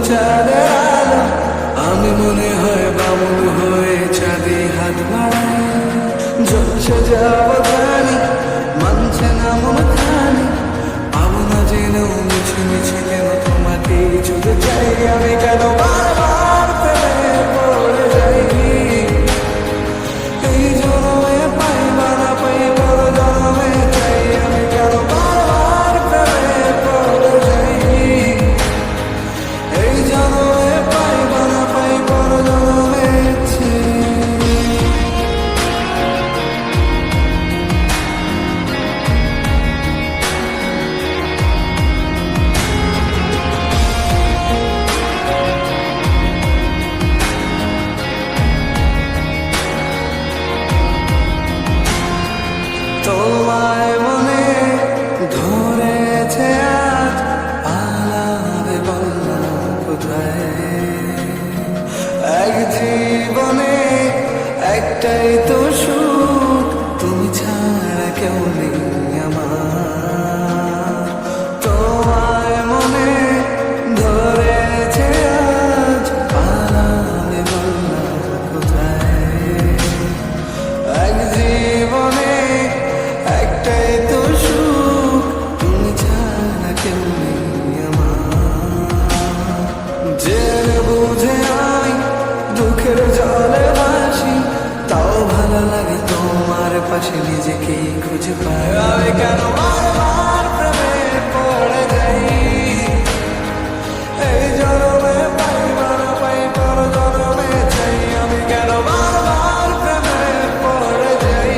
চাঁদের আলো, আমি মনে হয় বামুন হয়ে চাঁদে হাত বাড়াই। জ্বলছে যাবধানি, মানছে না মন খানি, পাবো না জেনেও মিছে মিছে কেন তোমাকে ছুঁতে চাই। আমি কেন বারবার প্রেমে পড়ে যাই, এই জন্মে পাই বা না পাই পর জন্মে চাই। আমি কেন বারবার প্রেমে পড়ে যাই, এই জন্মে পাই বা না পাই পর জন্মে চাই। তোমায় মনে ধরেছে আজ, পালাবে বলনা কোথায়। এক জীবনে একটাই তো সুখ, তুমি ছাড়া কেউ নেই আমার। তোমায় মনে ধরেছে আজ, পালাবে বলনা কোথায়। এক জীবনে একটাই তো সুখ, তুমি ছাড়া কেউ নেই আমার। জেনে বুঝে আমি দুঃখের জলে ভাসি, তাও ভালো লাগে তোমার পাশে নিজেকে খুঁজে পাই। আমি কেন বারবার প্রেমে পড়ে যাই, এই জন্মে পাই বা না পাই পর জন্মে চাই। আমি কেন বারবার প্রেমে পড়ে যাই,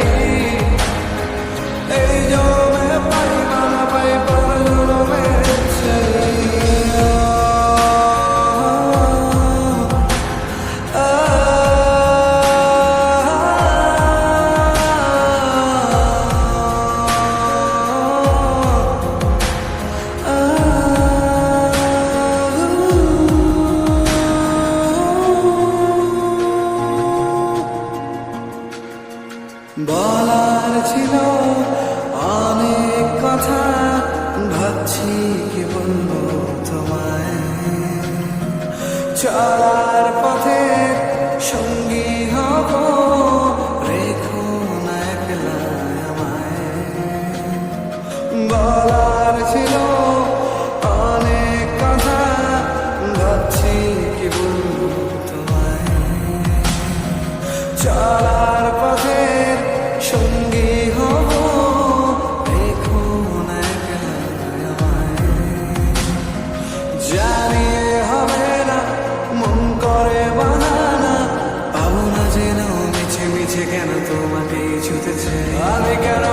এই জন্মে পাই বা না পাই পর জন্মে চাই। বলার ছিল অনেক কথা, ভাবছি কি বলবো তোমায়। চলার পথে সঙ্গী হব, রেখো না একলা আমায়। বলার ছিল অনেক কথা, ভাবছি কি বলবো তোমায়। চলার পথে সঙ্গী হব, রেখো না একলা আমায়। জানি হবে না মন করে বাহানা, পাবো না যেন মিছে মিছে কেন তোমাকে ছুঁতে চাই। আমি কেন